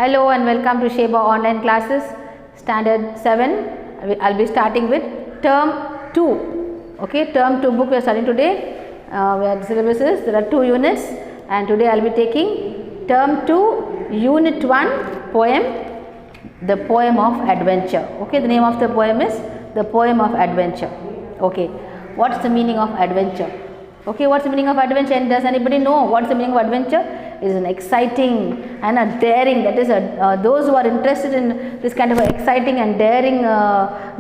Hello and welcome to Sheba online classes standard 7. I'll be starting with term 2. Okay, term 2 book we are studying today. Where the syllabus is, there are 2 units and today I'll be taking term 2 unit 1 poem, the poem of adventure. Okay, the name of the poem is the poem of adventure. Okay, what's the meaning of adventure? Okay, what's the meaning of adventure, and does anybody know what's the meaning of adventure? It is an exciting and a daring, that is those who are interested in this kind of exciting and daring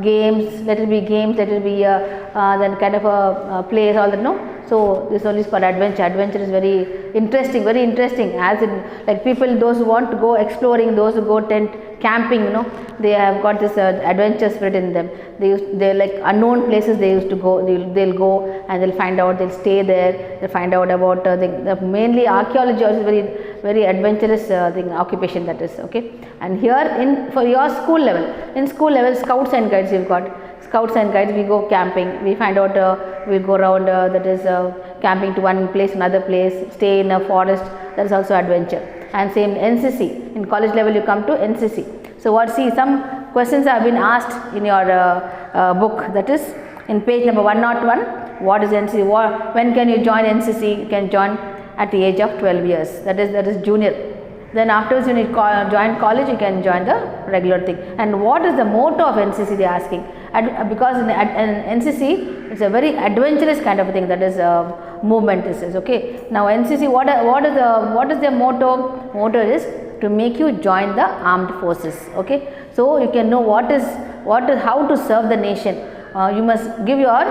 games, let it be then kind of a place, all that, no. So this one is called adventure. Adventure is very interesting, as in like people, those who want to go exploring, those who go tent camping, you know, they have got this adventure spirit in them. They're like unknown places they used to go, they'll go and they'll find out, they'll stay there, they'll find out about the mainly archaeology also very adventurous occupation, that is. Okay, and here for your school level, in school level, scouts and guides, you've got scouts and guides, we go camping, we find out, we'll go around, that is camping to one place, another place, stay in a forest, that is also adventure. And same NCC, in college level you come to NCC. So some questions have been asked in your book, that is in page number 101, what is NCC, when can you join NCC? You can join at the age of 12 years, that is junior. Then afterwards when you join college, you can join the regular thing. And what is the motto of NCC, they are asking, because in NCC it's a very adventurous kind of a thing, that is movement, this is. Okay, now NCC, what is their motto? Motto is to make you join the armed forces. Okay, so you can know how to serve the nation. You must give your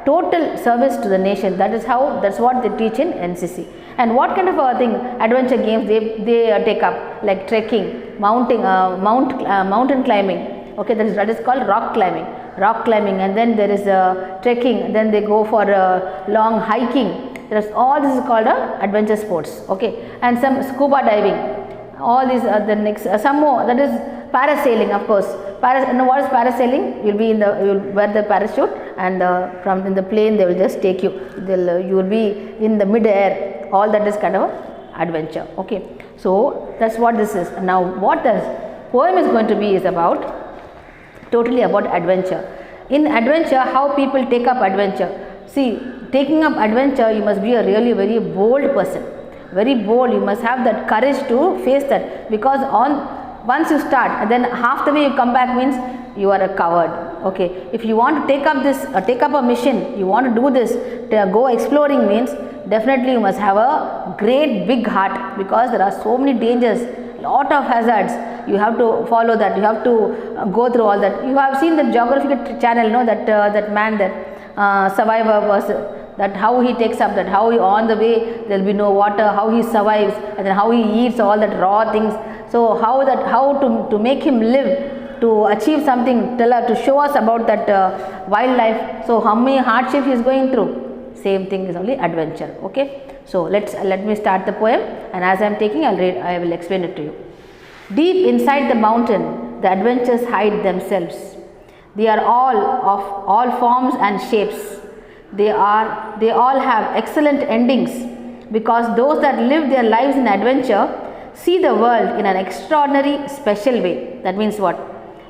total service to the nation. That's what they teach in NCC. And what kind of adventure games they take up, like trekking, mountain climbing. Okay, that is called rock climbing, and then there is trekking, then they go for long hiking. All this is called adventure sports. Okay, and some scuba diving. All these are the next, some more, that is parasailing, of course. What is parasailing? You'll wear the parachute, and from in the plane they will just take you. You will be in the mid-air. All that is kind of adventure. Okay, so that's what this is. Now what this poem is going to be is totally about adventure. In adventure, how people take up adventure. See, taking up adventure, you must be a really very bold person. Very bold, you must have that courage to face that, because once you start and then half the way you come back means you are a coward. Okay, if you want to take up a mission, you want to do this, to go exploring means definitely you must have a great big heart, because there are so many dangers, lot of hazards. You have to follow that, you have to go through all that. You have seen the Geographic Channel, you know, that man, that survivor was, that how he takes up, that how he, on the way there will be no water, how he survives, and then how he eats all that raw things. So how to make him live, to achieve something, to show us about that wildlife. So how many hardships he is going through. Same thing is only adventure. Okay, so let me start the poem, and as I am taking, I will explain it to you. Deep inside the mountain, the adventures hide themselves. They are all of all forms and shapes. They all have excellent endings, because those that live their lives in adventure see the world in an extraordinary, special way. That means what?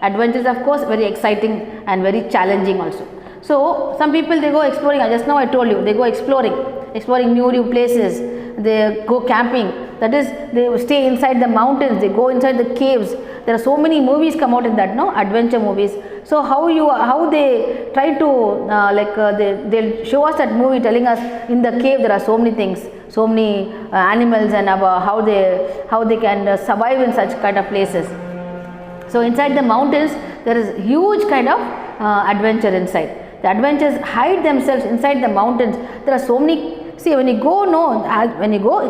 Adventures, of course, very exciting and very challenging also. So some people, they go exploring. Just now I told you, they go exploring new places. They go camping. That is, they stay inside the mountains. They go inside the caves. There are so many movies come out in that, no, adventure movies. So how they try to they'll show us that movie, telling us in the cave there are so many things, so many animals, and how they can survive in such kind of places. So inside the mountains there is huge kind of adventure inside. The adventures hide themselves inside the mountains. There are so many. See, when you go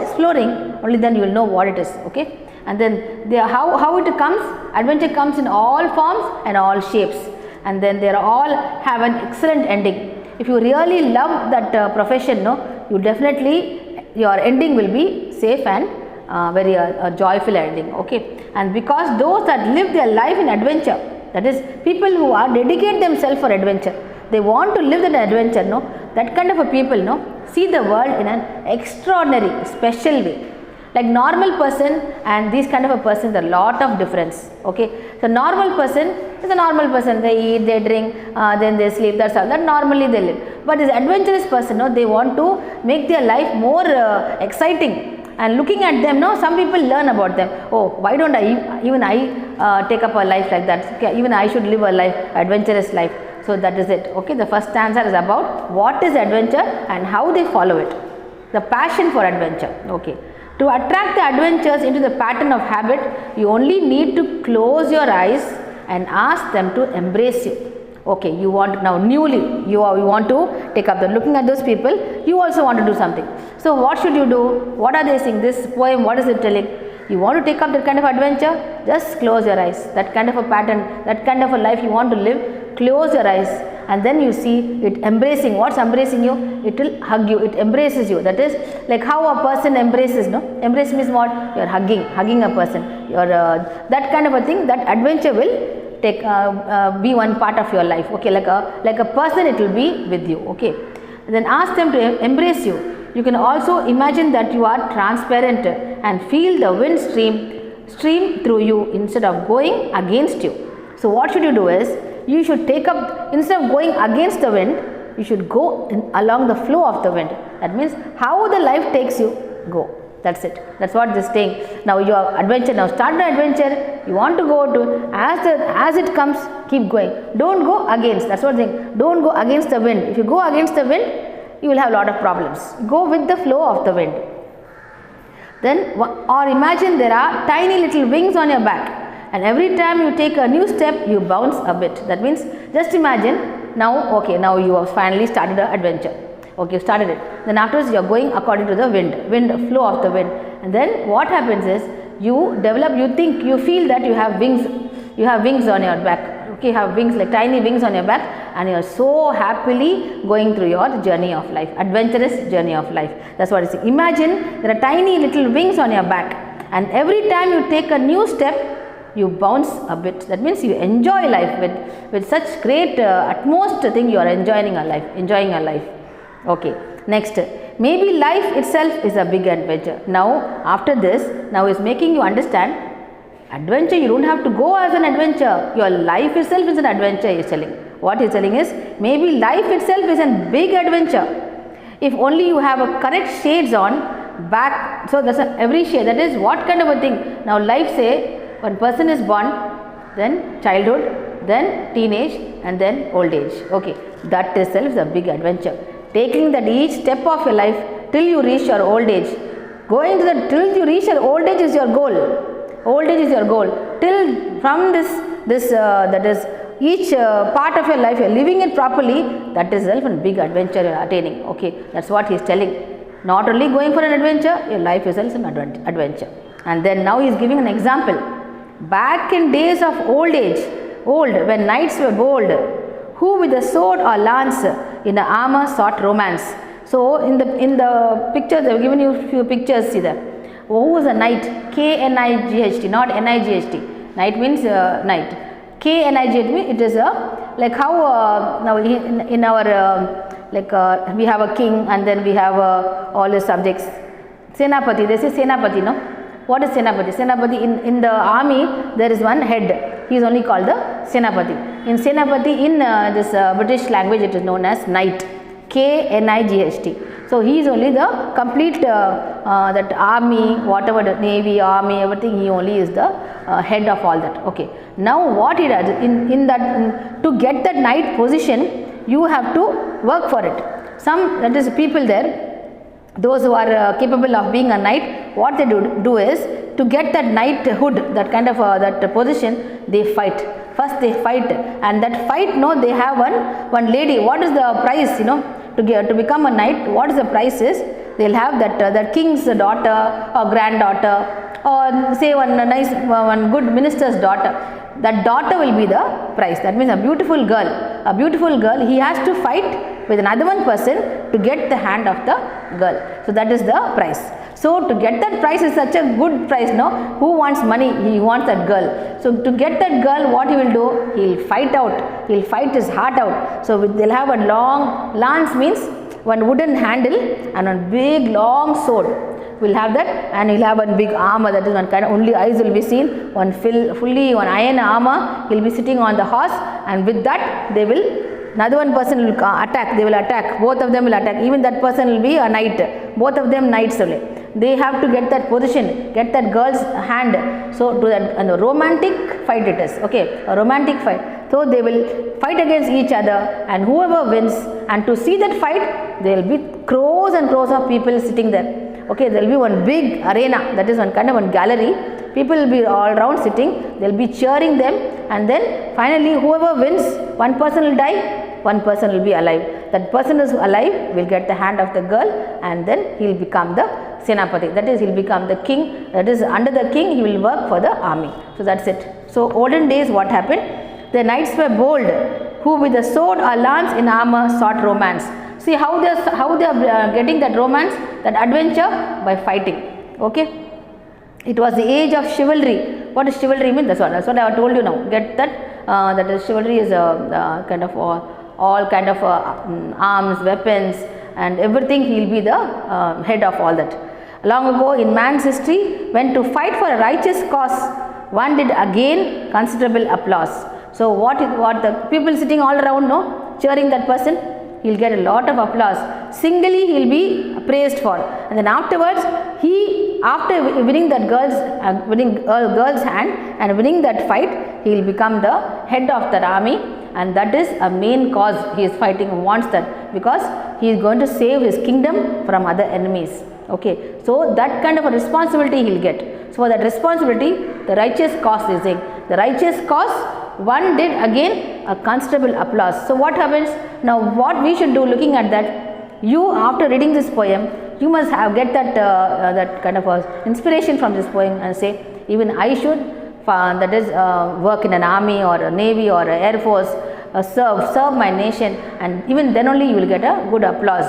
exploring, only then you will know what it is. Okay, and then how it comes. Adventure comes in all forms and all shapes, and then they all have an excellent ending. If you really love that profession, no, you definitely, your ending will be safe and very joyful ending. Okay, and because those that live their life in adventure, that is, people who are dedicate themselves for adventure, they want to live that adventure, no, that kind of a people, no, see the world in an extraordinary, special way. Like normal person and these kind of a person, there are a lot of difference. Okay, so normal person is a normal person. They eat, they drink, then they sleep. That's all. That normally they live. But this adventurous person, no, they want to make their life more exciting. And looking at them, no, some people learn about them. Oh, why don't even I take up a life like that? Okay, even I should live a life, adventurous life. So that is it. Okay, the first answer is about what is adventure and how they follow it. The passion for adventure. Okay. To attract the adventures into the pattern of habit, you only need to close your eyes and ask them to embrace you. Okay, you want now newly, you want to take up the looking at those people, you also want to do something. So what should you do? What are they saying? This poem, what is it telling? You want to take up that kind of adventure? Just close your eyes. That kind of a pattern, that kind of a life you want to live, close your eyes and then you see it embracing. What's embracing you? It will hug you, it embraces you. That is like how a person embraces, no? Embrace means what? You are hugging a person. You are that kind of a thing, that adventure will take be one part of your life. Okay, like a person it will be with you. Okay, then ask them to embrace you. You can also imagine that you are transparent and feel the wind stream through you instead of going against you. So what should you do is, you should take up, instead of going against the wind, you should go along the flow of the wind. That means how the life takes you, go. That's it. That's what this thing. Now your adventure, now start the adventure. You want to go to, as it comes, keep going. Don't go against. That's what I'm saying. Don't go against the wind. If you go against the wind, you will have a lot of problems. Go with the flow of the wind. Then, or imagine there are tiny little wings on your back, and every time you take a new step, you bounce a bit. That means, just imagine now. Okay, now you have finally started an adventure. Okay, you started it. Then afterwards, you are going according to the wind flow of the wind. And then what happens is, you develop, you feel that you have wings. You have wings on your back. Okay, you have wings, like tiny wings on your back, and you are so happily going through your journey of life, adventurous journey of life. That's what it is. Imagine there are tiny little wings on your back, and every time you take a new step, you bounce a bit. That means you enjoy life with such great utmost thing. You are enjoying your life. Okay, next, maybe life itself is a big adventure. Now after this, now is making you understand adventure. You don't have to go as an adventure. Your life itself is an adventure, he is telling. What he is telling is, maybe life itself is a big adventure. If only you have a correct shades on back. So that's every shade. That is what kind of a thing. Now life, say one person is born, then childhood, then teenage, and then old age. Okay, that itself is a big adventure. Taking that each step of your life till you reach your old age. Going to the till you reach your old age is your goal. Old age is your goal. Till from this that is each part of your life you are living it properly. That is itself a big adventure you are attaining. Okay, that's what he is telling. Not only going for an adventure, your life is also an adventure. And then now he is giving an example. Back in days of old when knights were bold, who with a sword or lance in the armor sought romance. So in the picture they have given you a few pictures. See there. Who is a knight? K-N-I-G-H-T, not N-I-G-H-T. Knight means knight. K-N-I-G-H-T, it is like how now in our we have a king and then we have all the subjects. Senapati, they say Senapati, no? What is Senapati? Senapati, in the army there is one head. He is only called the Senapati. In Senapati, in this British language, it is known as knight. K-N-I-G-H-T. So he is only the complete that army, whatever the navy, army, everything. He only is the head of all that. Okay. Now what he does in that to get that knight position, you have to work for it. Some, that is people there, those who are capable of being a knight, what they do is to get that knighthood, that kind of that position, they fight. First they fight, and that fight, no, they have one lady. What is the price, to become a knight? What is the price is? They'll have that king's daughter or granddaughter, or say one good minister's daughter. That daughter will be the prize. That means a beautiful girl, he has to fight with another one person to get the hand of the girl. So that is the prize. So to get that prize is such a good prize, no? Who wants money? He wants that girl. So to get that girl, what he will do? He will fight out. He will fight his heart out. So they'll have a long lance, means one wooden handle, and one big long sword. will have that, and he'll have one big armor, that is one kind of only eyes will be seen, one fully one iron armor, he'll be sitting on the horse, and with that they will, another one person will attack, they will attack, both of them will attack, even that person will be a knight, both of them knights only. They have to get that position, get that girl's hand, so to that, and a romantic fight it is, okay, a romantic fight. So they will fight against each other, and whoever wins, and to see that fight, there will be crores and crores of people sitting there. Okay, there will be one big arena, that is one kind of one gallery, people will be all around sitting, they will be cheering them, and then finally whoever wins, one person will die, one person will be alive. That person is alive will get the hand of the girl, and then he will become the Senapati, that is he will become the king, that is under the king he will work for the army. So that's it. So olden days what happened? The knights were bold, who with a sword or lance in armor sought romance. See how they are getting that romance, that adventure, by fighting. Okay, it was the age of chivalry. What does chivalry mean? That's what I have told you now. Get that? That is chivalry is a kind of all kind of arms, weapons, and everything. He will be the head of all that. Long ago in man's history, when to fight for a righteous cause, one did again considerable applause. So what the people sitting all around, no, cheering that person, he will get a lot of applause. Singly he will be praised for, and then afterwards he, after winning that girl's hand and winning that fight, he will become the head of that army, and that is a main cause he is fighting, wants that, because he is going to save his kingdom from other enemies. Okay, so that kind of a responsibility he will get. So for that responsibility, the righteous cause is saying, the righteous cause, one did again a considerable applause. So what happens now? What we should do, looking at that, you after reading this poem, you must get that that kind of a inspiration from this poem, and say, even I should that is work in an army or a navy or a air force, serve my nation, and even then only you will get a good applause.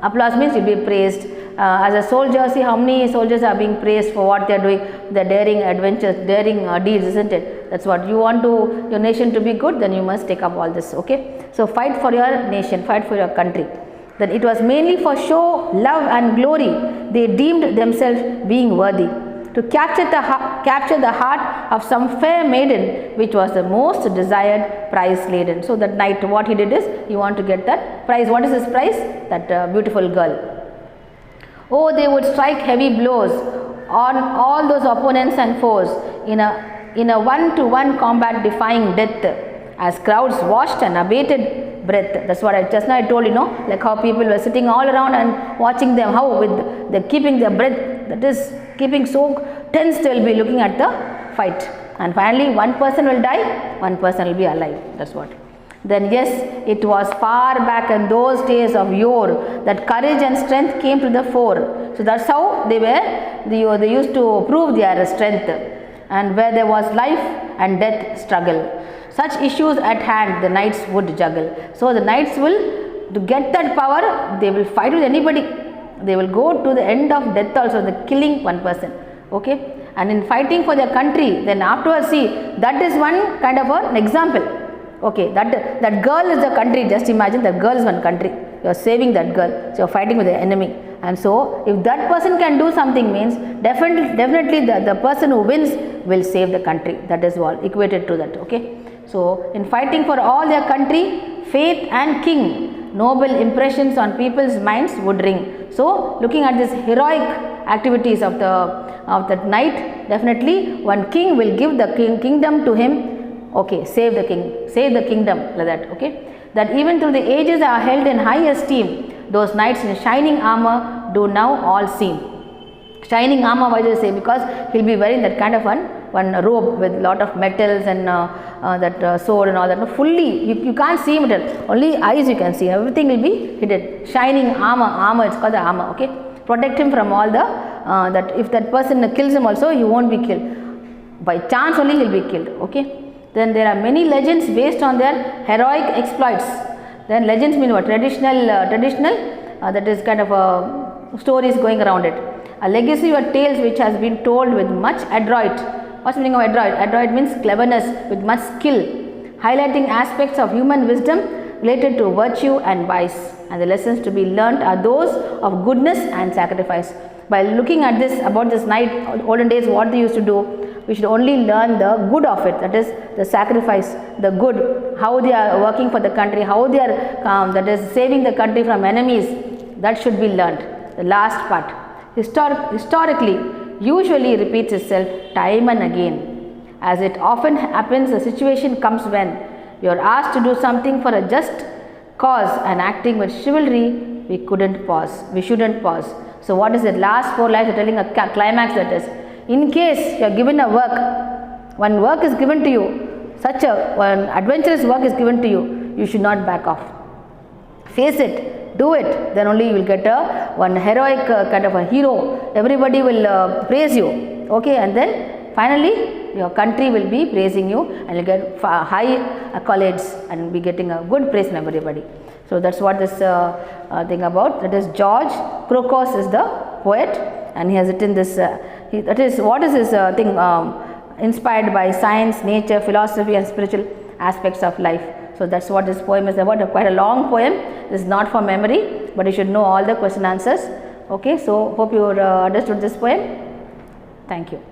Applause means you will be praised. As a soldier, see how many soldiers are being praised for what they are doing, the daring adventures, daring deeds, isn't it? That's what you want your nation to be good, then you must take up all this. Okay, so fight for your nation, fight for your country. Then it was mainly for show, love and glory they deemed themselves being worthy, to capture the heart of some fair maiden, which was the most desired prize laden. So that knight, what he did is, he want to get that prize. What is his prize? That beautiful girl. Oh, they would strike heavy blows on all those opponents and foes in a one-to-one combat, defying death, as crowds watched and abated breath. That's what I just now I told you, like how people were sitting all around and watching them, how with the keeping their breath, that is keeping so tense, they will be looking at the fight, and finally one person will die, one person will be alive. That's what. Then yes, it was far back in those days of yore that courage and strength came to the fore. So that's how they used to prove their strength, and where there was life and death struggle. Such issues at hand the knights would juggle. So the knights will, to get that power, they will fight with anybody. They will go to the end of death also, the killing one person. Okay, and in fighting for their country, then afterwards, see, that is one kind of an example. Okay, that girl is the country. Just imagine, that girl is one country. You are saving that girl. So you are fighting with the enemy. And so if that person can do something, means definitely the person who wins will save the country. That is all equated to that. Okay. So in fighting for all their country, faith and king, noble impressions on people's minds would ring. So looking at this heroic activities of the knight, definitely one king will give the kingdom to him. Okay, save the king, save the kingdom, like that. Okay, that even through the ages are held in high esteem, those knights in shining armor do now all seem. Shining armor, why do you say? Because he'll be wearing that kind of one robe with lot of metals and that sword and all that. Fully, you can't see him at all. Only eyes you can see. Everything will be hidden. Shining armor, it's called the armor. Okay, protect him from all the that if that person kills him also, he won't be killed. By chance only he'll be killed. Okay. Then there are many legends based on their heroic exploits. Then legends mean what? Traditional, that is kind of stories going around it. A legacy or tales which has been told with much adroit. What's the meaning of adroit? Adroit means cleverness, with much skill, highlighting aspects of human wisdom related to virtue and vice. And the lessons to be learnt are those of goodness and sacrifice. By looking at this, about this night, olden days what they used to do, we should only learn the good of it, that is the sacrifice, the good, how they are working for the country, how they are that is saving the country from enemies, that should be learned. The last part, historically, usually repeats itself time and again. As it often happens, a situation comes when you are asked to do something for a just cause, and acting with chivalry, we shouldn't pause. So what is the last 4 lines are telling a climax, that is, in case you are given a work, one work is given to you, such one adventurous work is given to you, you should not back off. Face it, do it, then only you will get one heroic kind of a hero, everybody will praise you, okay, and then finally your country will be praising you and you get high accolades and be getting a good praise from everybody. So that's what this thing about, that is George Crocus is the poet, and he has written this, that is what is this thing inspired by science, nature, philosophy and spiritual aspects of life. So that's what this poem is about, quite a long poem. This is not for memory, but you should know all the question answers. Okay, so hope you understood this poem. Thank you.